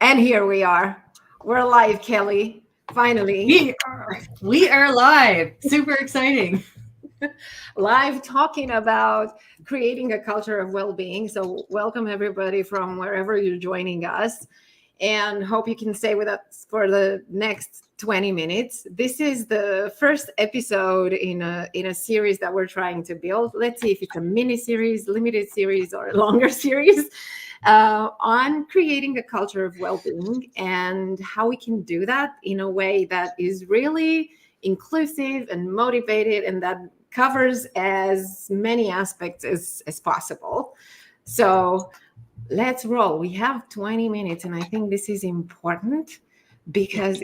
And here we are. We're live, Kelly. Finally. We are live. Super exciting. Live talking about creating a culture of well-being. So welcome everybody from wherever you're joining us, and hope you can stay with us for the next 20 minutes. This is the first episode in a series that we're trying to build. Let's see if it's a mini series, limited series, or a longer series on creating a culture of well-being and how we can do that in a way that is really inclusive and motivated and that covers as many aspects as possible. So let's roll. We have 20 minutes, and I think this is important because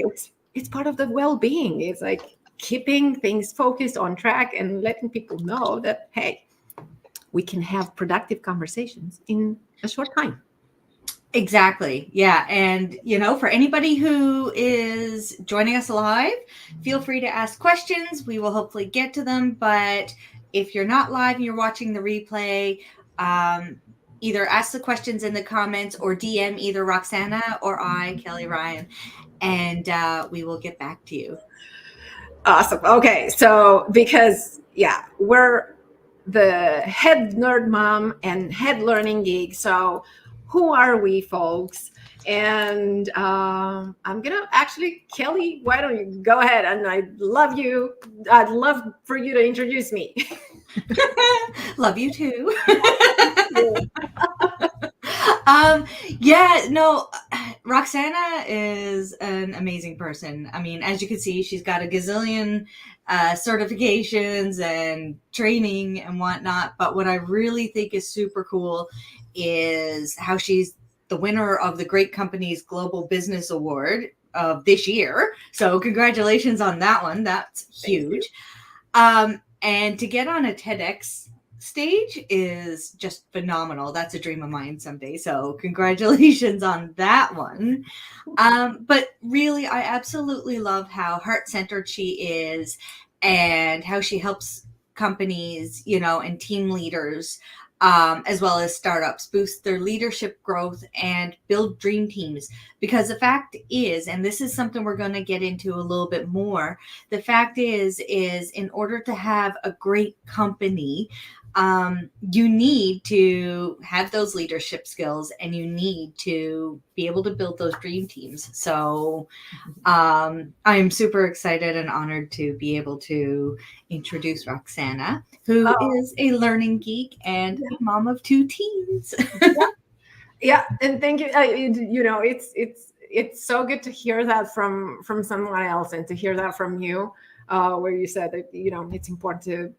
it's part of the well-being. It's like keeping things focused on track and letting people know that, hey, we can have productive conversations in a short time. Exactly. Yeah. And, for anybody who is joining us live, feel free to ask questions. We will hopefully get to them. But if you're not live and you're watching the replay, either ask the questions in the comments or DM either Roxana or I, Kelly Ryan, and we will get back to you. Awesome. Okay. So because, we're the head nerd mom and head learning geek. So who are we, folks? And I'm gonna actually, Kelly, why don't you go ahead? And I'd love for you to introduce me. Love you too. Roxana is an amazing person. I mean, as you can see, she's got a gazillion certifications and training and whatnot. But what I really think is super cool is how she's the winner of the Great Companies Global Business Award of this year. So congratulations on that one. That's huge. And to get on a TEDx stage is just phenomenal. That's a dream of mine someday. So congratulations on that one. But really, I absolutely love how heart-centered she is and how she helps companies, and team leaders, as well as startups, boost their leadership growth and build dream teams. Because the fact is, and this is something we're going to get into a little bit more, the fact is in order to have a great company, you need to have those leadership skills and you need to be able to build those dream teams. So I'm super excited and honored to be able to introduce Roxana, who is a learning geek and a mom of 2 teens. Yeah, and thank you. It's so good to hear that from someone else and to hear that from you, where you said that it's important to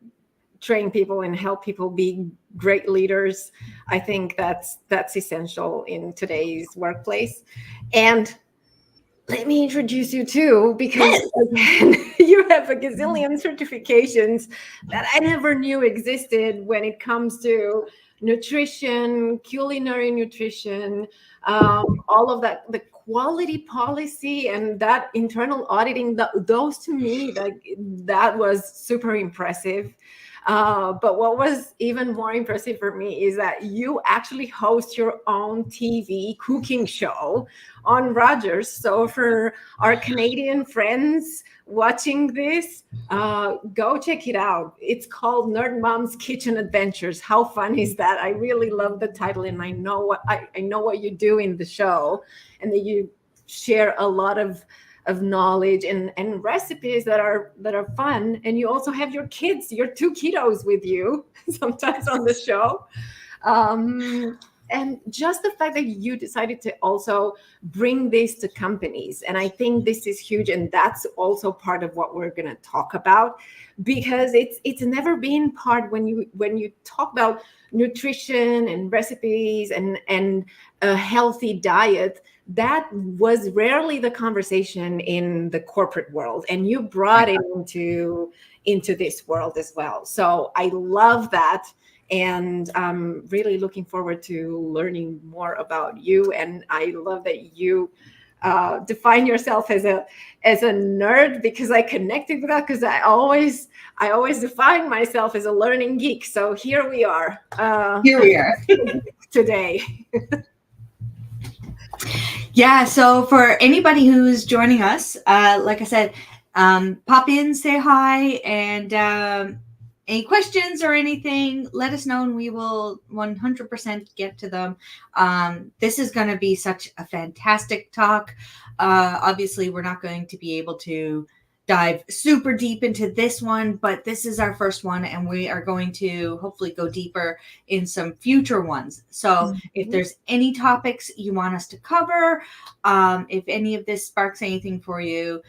train people and help people be great leaders. I think that's essential in today's workplace. And let me introduce you too, because again, you have a gazillion certifications that I never knew existed when it comes to nutrition, culinary nutrition, all of that, the quality policy and that internal auditing, those to me, that was super impressive. But what was even more impressive for me is that you actually host your own TV cooking show on Rogers. So for our Canadian friends watching this, go check it out. It's called Nerd Mom's Kitchen Adventures. How fun is that? I really love the title, and I know what you do in the show, and that you share a lot of knowledge and recipes that are fun. And you also have your 2 kiddos with you sometimes on the show. And just the fact that you decided to also bring this to companies. And I think this is huge. And that's also part of what we're going to talk about, because it's never been part when you talk about nutrition and recipes and a healthy diet. That was rarely the conversation in the corporate world, and you brought it into this world as well. So I love that, and I'm really looking forward to learning more about you. And I love that you define yourself as a nerd, because I connected with that, because I always define myself as a learning geek. So here we are. Here we are today. Yeah, so for anybody who's joining us, like I said, pop in, say hi, and any questions or anything, let us know and we will 100% get to them. This is going to be such a fantastic talk. Obviously, we're not going to be able to dive super deep into this one, but this is our first one, and we are going to hopefully go deeper in some future ones. So if there's any topics you want us to cover, if any of this sparks anything for you,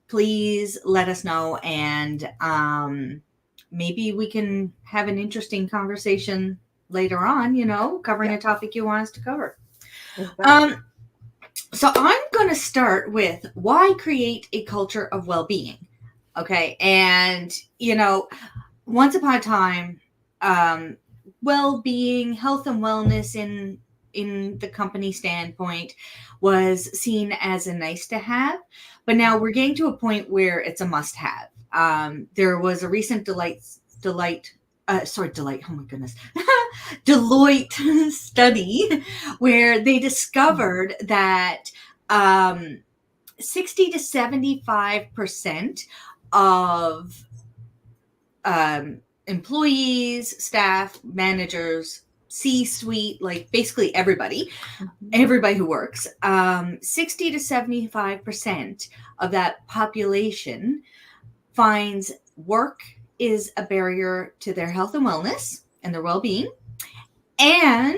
please let us know, and maybe we can have an interesting conversation later on, covering a topic you want us to cover. Exactly. So I'm going to start with why create a culture of well-being. Okay. And, once upon a time, well-being, health and wellness in the company standpoint was seen as a nice to have, but now we're getting to a point where it's a must have. There was a recent Deloitte, oh my goodness, Deloitte study where they discovered that 60 to 75% of employees, staff, managers, C-suite, like basically everybody who works, 60 to 75% of that population finds work is a barrier to their health and wellness and their well-being, and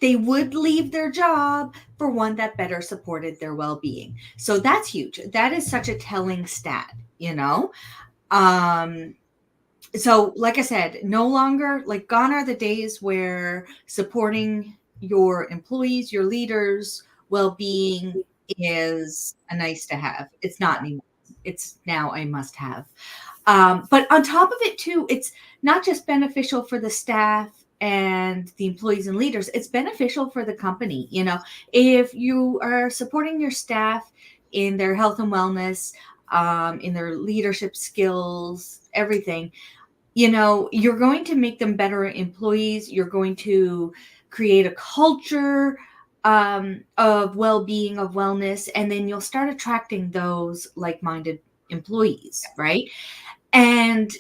they would leave their job for one that better supported their well-being. So that's huge. That is such a telling stat, So like I said, no longer, like, gone are the days where supporting your employees, your leaders' well-being is a nice to have. It's not anymore. It's now a must have. But on top of it too, it's not just beneficial for the staff and the employees and leaders, it's beneficial for the company. If you are supporting your staff in their health and wellness, in their leadership skills, everything, you're going to make them better employees. You're going to create a culture of well-being, of wellness, and then you'll start attracting those like-minded employees, right? And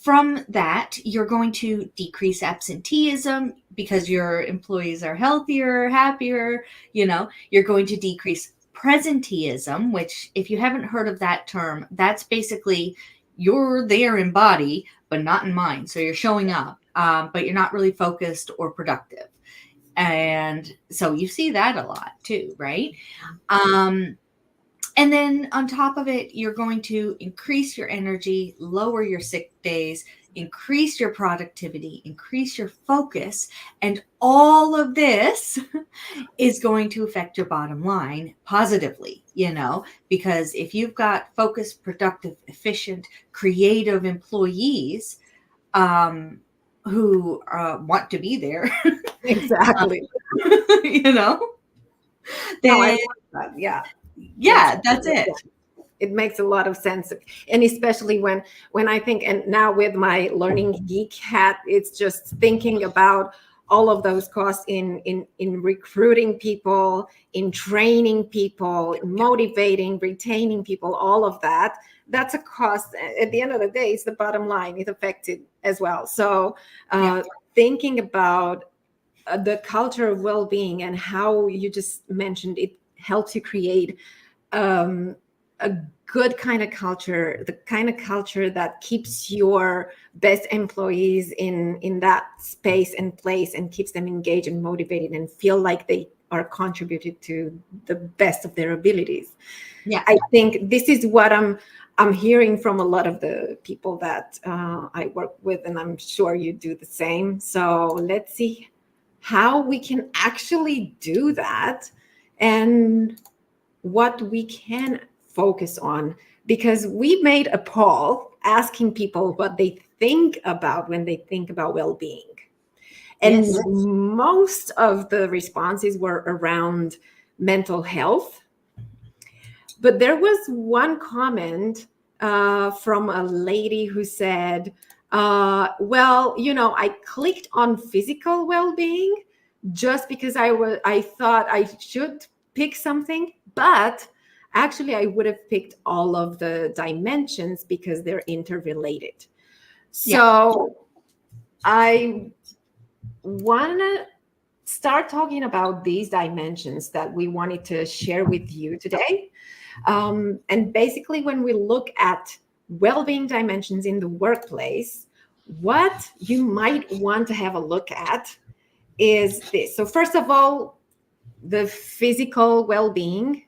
from that, you're going to decrease absenteeism because your employees are healthier, happier. You're going to decrease presenteeism, which, if you haven't heard of that term, that's basically you're there in body, but not in mind. So you're showing up, but you're not really focused or productive. And so you see that a lot too, right? And then on top of it, you're going to increase your energy, lower your sick days, increase your productivity, increase your focus. And all of this is going to affect your bottom line positively, because if you've got focused, productive, efficient, creative employees who want to be there, Exactly. then, No, I love that. Yeah. Yeah, that's it. It makes a lot of sense, and especially when I think, and now with my learning geek hat, it's just thinking about all of those costs in recruiting people, in training people, in motivating, retaining people, all of that. That's a cost. At the end of the day, it's the bottom line. It's affected as well. So thinking about the culture of well-being and how you just mentioned it helps you create a good kind of culture, the kind of culture that keeps your best employees in that space and place and keeps them engaged and motivated and feel like they are contributed to the best of their abilities. Yeah, I think this is what I'm hearing from a lot of the people that I work with, and I'm sure you do the same. So let's see how we can actually do that and what we can focus on, because we made a poll asking people what they think about when they think about well-being. And most of the responses were around mental health. But there was one comment from a lady who said, well, I clicked on physical well-being just because I thought I should pick something, but actually I would have picked all of the dimensions because they're interrelated. Yeah. So I want to start talking about these dimensions that we wanted to share with you today. And basically, when we look at well-being dimensions in the workplace, what you might want to have a look at is this. So first of all, the physical well-being,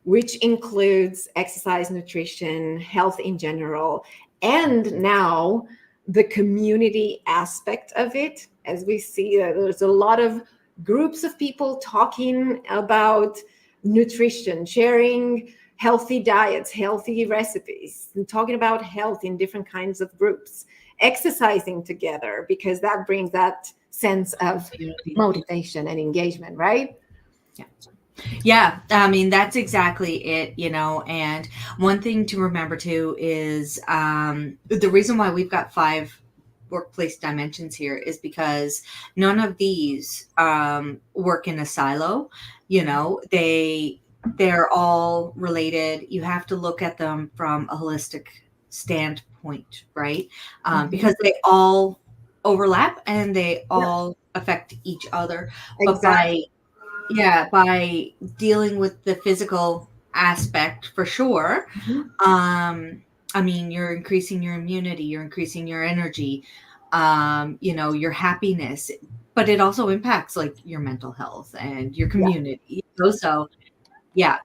which includes exercise, nutrition, health in general, and now the community aspect of it. As we see, there's a lot of groups of people talking about nutrition, sharing healthy diets, healthy recipes, and talking about health in different kinds of groups, exercising together, because that brings that sense of motivation and engagement, right? Yeah. Yeah, I mean, that's exactly it, you know. And one thing to remember too is the reason why we've got 5 workplace dimensions here is because none of these work in a silo. You know, they're all related. You have to look at them from a holistic standpoint, right? Because they all overlap and they all affect each other. But Exactly. by dealing with the physical aspect for sure. I mean, you're increasing your immunity, you're increasing your energy, you know, your happiness, but it also impacts like your mental health and your Yeah. community. You know? So yeah.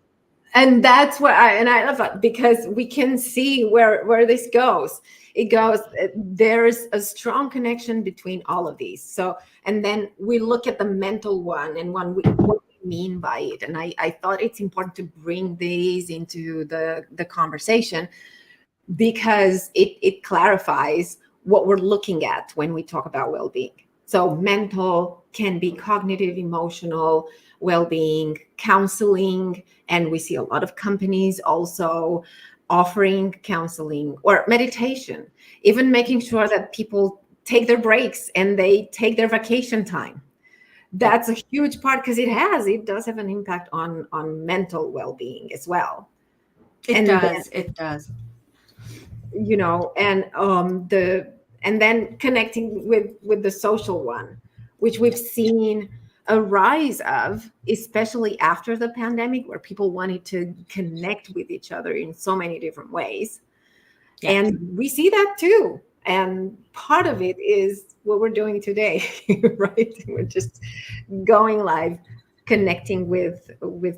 And that's what I love it, because we can see where this goes. It goes, there's a strong connection between all of these. So, and then we look at the mental one and what we mean by it. And I thought it's important to bring these into the conversation, because it clarifies what we're looking at when we talk about well-being. So mental can be cognitive, emotional well-being, counseling, and we see a lot of companies also offering counseling or meditation, even making sure that people take their breaks and they take their vacation time. That's a huge part, because it does have an impact on mental well-being as well. It And does. It does. you know, and then connecting with the social one, which we've seen a rise of, especially after the pandemic, where people wanted to connect with each other in so many different ways. Yeah. And we see that too, and part of it is what we're doing today. Right, we're just going live, connecting with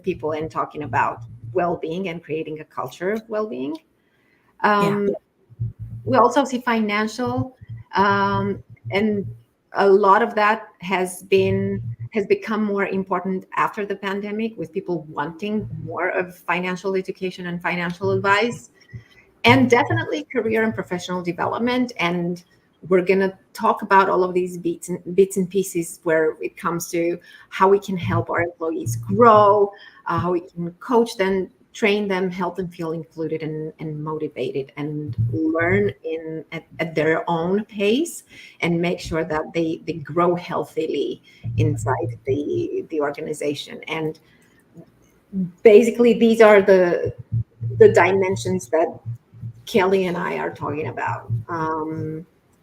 people and talking about well-being and creating a culture of well-being. Yeah. We also see financial, and a lot of that has become more important after the pandemic, with people wanting more of financial education and financial advice, and definitely career and professional development. And we're going to talk about all of these bits and pieces where it comes to how we can help our employees grow, how we can coach them, train them, help them feel included and motivated, and learn at their own pace, and make sure that they grow healthily inside the organization. And basically, these are the dimensions that Kelly and I are talking about.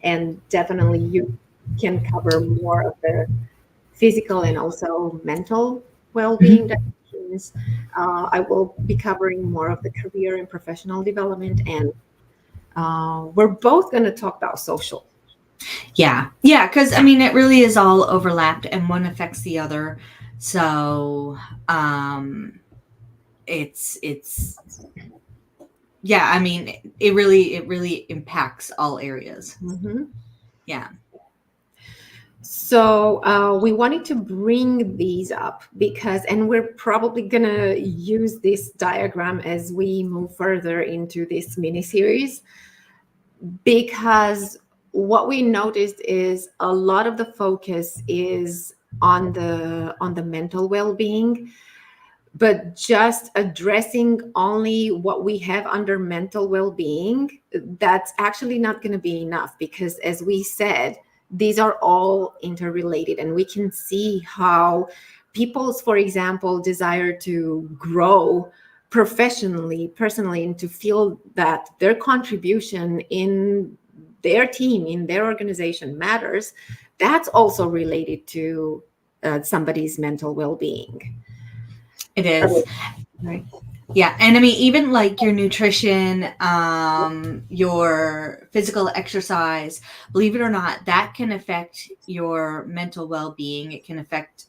And definitely you can cover more of the physical and also mental well-being dimensions. I will be covering more of the career and professional development, and we're both going to talk about social. Yeah. Yeah. Because I mean, it really is all overlapped and one affects the other. So it's yeah, I mean, it really impacts all areas. Yeah. So we wanted to bring these up because, and we're probably gonna use this diagram as we move further into this mini series, because what we noticed is a lot of the focus is on the mental well-being, but just addressing only what we have under mental well-being, that's actually not going to be enough, because as we said, these are all interrelated, and we can see how people's, for example, desire to grow professionally, personally, and to feel that their contribution in their team, in their organization matters, that's also related to somebody's mental well-being. It is. Right. Yeah. And I mean, even like your nutrition, your physical exercise, believe it or not, that can affect your mental well-being. It can affect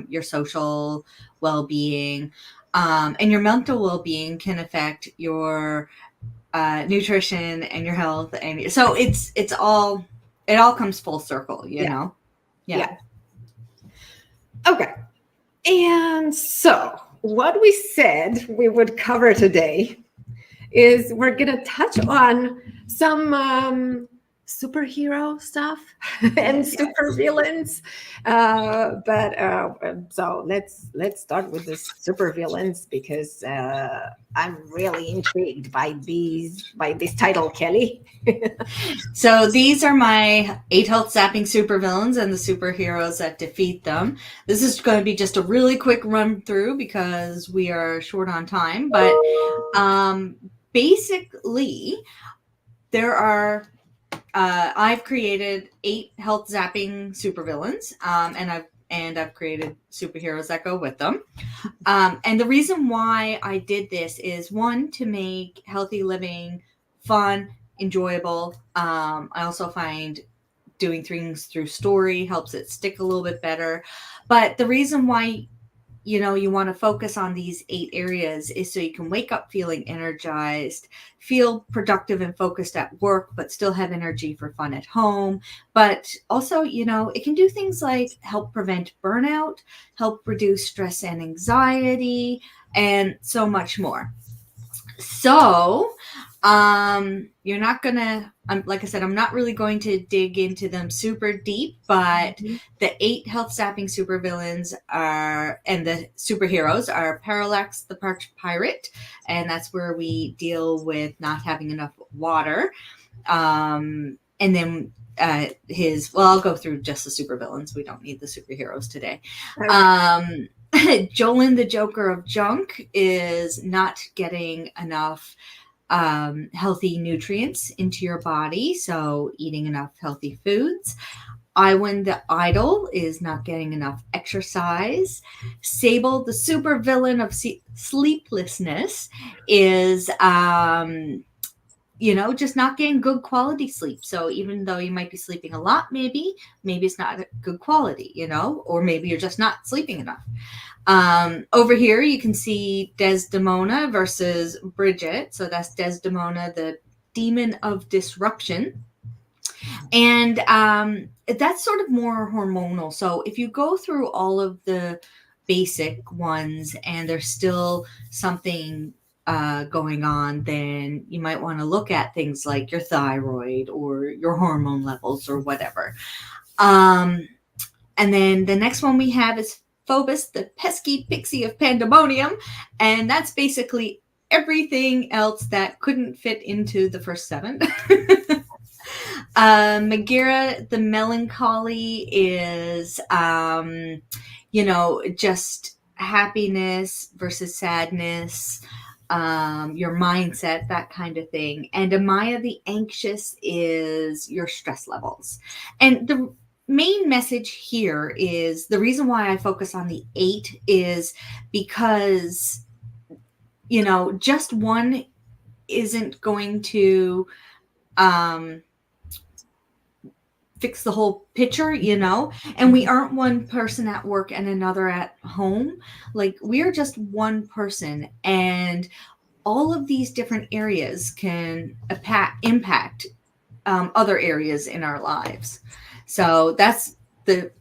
your social well-being. And your mental well-being can affect your nutrition and your health. And so it all comes full circle, you know? Yeah. Okay. And so what we said we would cover today is we're going to touch on some superhero stuff and super villains. So let's start with the super villains, because I'm really intrigued by this title, Kelly. So these are my 8 health zapping supervillains and the superheroes that defeat them. This is going to be just a really quick run through because we are short on time. But basically, there are I've created 8 health zapping supervillains, and I've created superheroes that go with them. And the reason why I did this is, one, to make healthy living fun, enjoyable. I also find doing things through story helps it stick a little bit better. But the reason why you want to focus on these 8 areas is so you can wake up feeling energized, feel productive and focused at work, but still have energy for fun at home. But also, it can do things like help prevent burnout, help reduce stress and anxiety, and so much more. So, you're not gonna, like I said, I'm not really going to dig into them super deep, but the 8 health sapping supervillains and the superheroes are Parallax the Parched Pirate, and that's where we deal with not having enough water. And then I'll go through just the supervillains. We don't need the superheroes today. Okay. Jolin the Joker of Junk is not getting enough healthy nutrients into your body, so eating enough healthy foods. Iwan the Idol is not getting enough exercise. Sable the supervillain of sleeplessness is just not getting good quality sleep. So even though you might be sleeping a lot, maybe it's not good quality, or maybe you're just not sleeping enough. Over here, you can see Desdemona versus Bridget. So that's Desdemona, the demon of disruption. And that's sort of more hormonal. So if you go through all of the basic ones and there's still something going on, then you might want to look at things like your thyroid or your hormone levels or whatever. And then the next one we have is Phobos, the pesky pixie of pandemonium, and that's basically everything else that couldn't fit into the first 7. Megara, the melancholy, is just happiness versus sadness, your mindset, that kind of thing. And Amaya, the anxious, is your stress levels. And the main message here is the reason why I focus on the 8 is because, just one isn't going to fix the whole picture, and we aren't one person at work and another at home. Like, we are just one person, and all of these different areas can impact other areas in our lives. So that's the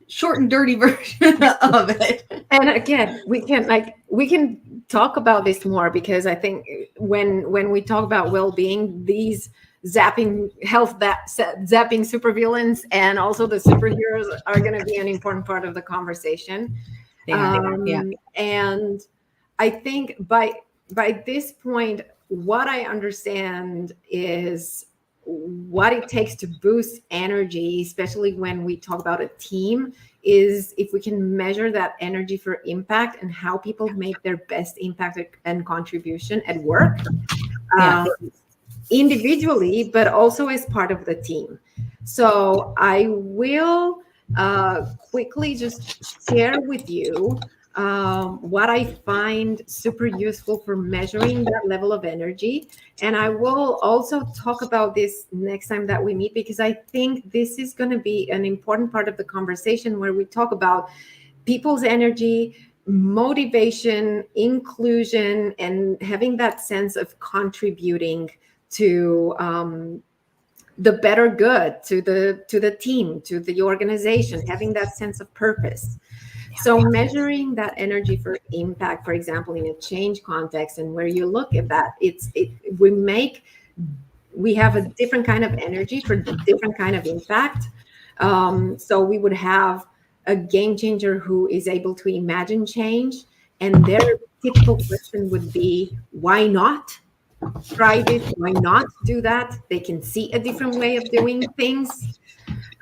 short and dirty version of it. And again, we can talk about this more, because I think when we talk about well-being, these zapping supervillains and also the superheroes are going to be an important part of the conversation. And I think by this point, what I understand is what it takes to boost energy, especially when we talk about a team, is if we can measure that energy for impact and how people make their best impact and contribution at work, Yeah. individually, but also as part of the team. So I will quickly just share with you what I find super useful for measuring that level of energy. And I will also talk about this next time that we meet, because I think this is going to be an important part of the conversation where we talk about people's energy, motivation, inclusion, and having that sense of contributing to the better good, to the team, to the organization, having that sense of purpose. So measuring that energy for impact, for example, in a change context, and where you look at that, we have a different kind of energy for different kind of impact. So we would have a game changer who is able to imagine change, and their typical question would be, why not try this? Why not do that? They can see a different way of doing things.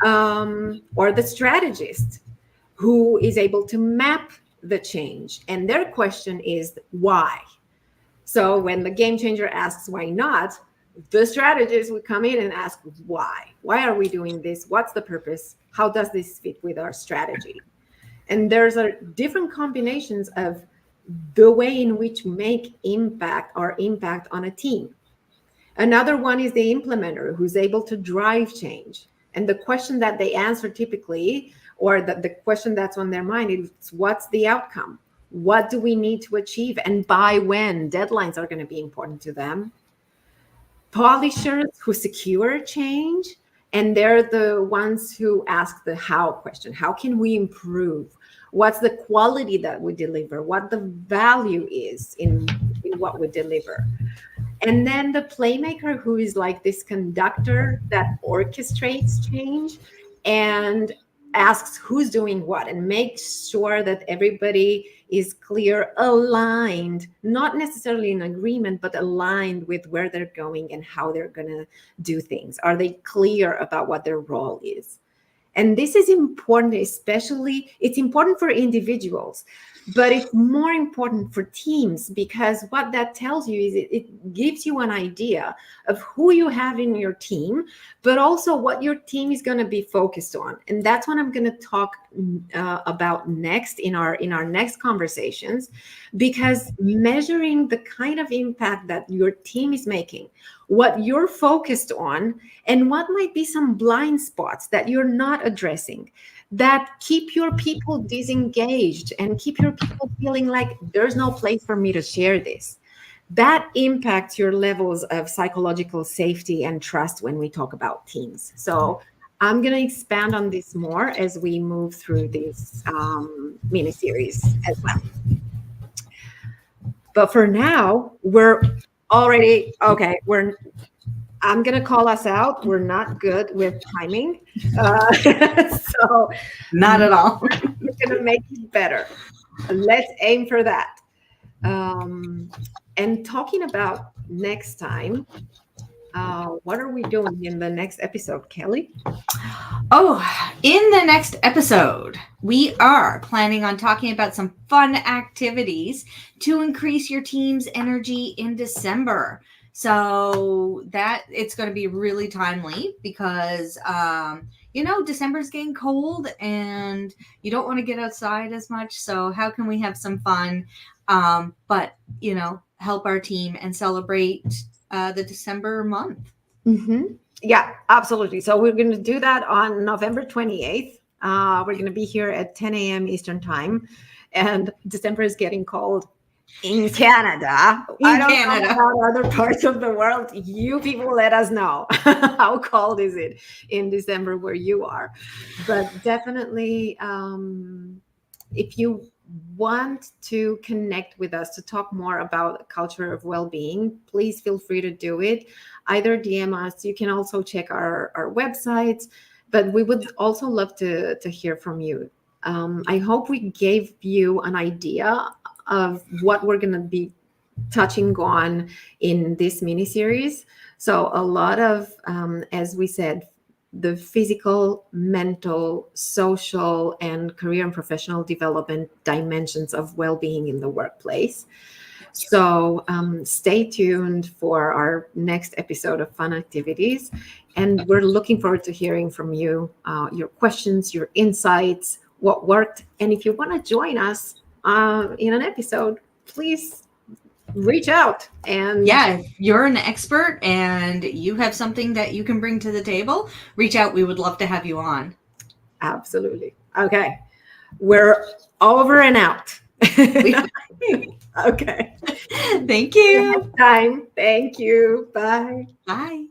Or the strategist who is able to map the change, and their question is why. So when the game changer asks why not, the strategist would come in and ask why are we doing this? What's the purpose? How does this fit with our strategy? And there's a different combinations of the way in which make impact or impact on a team. Another one is the implementer who's able to drive change. And the question that they answer typically, or the question that's on their mind, is what's the outcome? What do we need to achieve? And by when? Deadlines are going to be important to them. Polishers who secure change, and they're the ones who ask the how question. How can we improve? What's the quality that we deliver? What the value is in what we deliver? And then the playmaker, who is like this conductor that orchestrates change and asks who's doing what and makes sure that everybody is clear, aligned, not necessarily in agreement, but aligned with where they're going and how they're going to do things. Are they clear about what their role is? And this is important, especially, it's important for individuals, but it's more important for teams, because what that tells you is it gives you an idea of who you have in your team, but also what your team is going to be focused on. And that's what I'm going to talk about next in our next conversations, because measuring the kind of impact that your team is making, what you're focused on, and what might be some blind spots that you're not addressing, that keep your people disengaged and keep your people feeling like there's no place for me to share this. That impacts your levels of psychological safety and trust when we talk about teams. So I'm going to expand on this more as we move through this mini series as well. But for now, we're already okay. I'm going to call us out. We're not good with timing. So Not at all. we're going to make it better. Let's aim for that. And talking about next time, what are we doing in the next episode, Kelly? Oh, in the next episode, we are planning on talking about some fun activities to increase your team's energy in December. So that it's going to be really timely because, December's getting cold and you don't want to get outside as much. So how can we have some fun, but help our team and celebrate the December month? Mm-hmm. Yeah, absolutely. So we're going to do that on November 28th. We're going to be here at 10 a.m. Eastern time, and December is getting cold in Canada. I don't know about other parts of the world. You people let us know how cold is it in December where you are. But definitely, if you want to connect with us to talk more about the culture of well-being, please feel free to do it. Either DM us. You can also check our websites, but we would also love to hear from you. I hope we gave you an idea of what we're going to be touching on in this mini series. So a lot of, as we said, the physical, mental, social, and career and professional development dimensions of well-being in the workplace. So stay tuned for our next episode of Fun Activities. And we're looking forward to hearing from you, your questions, your insights, what worked. And if you want to join us in an episode, please reach out. And yeah, if you're an expert and you have something that you can bring to the table, reach out. We would love to have you on. Absolutely. Okay. We're over and out. Okay. Thank you. Time. Thank you. Bye. Bye.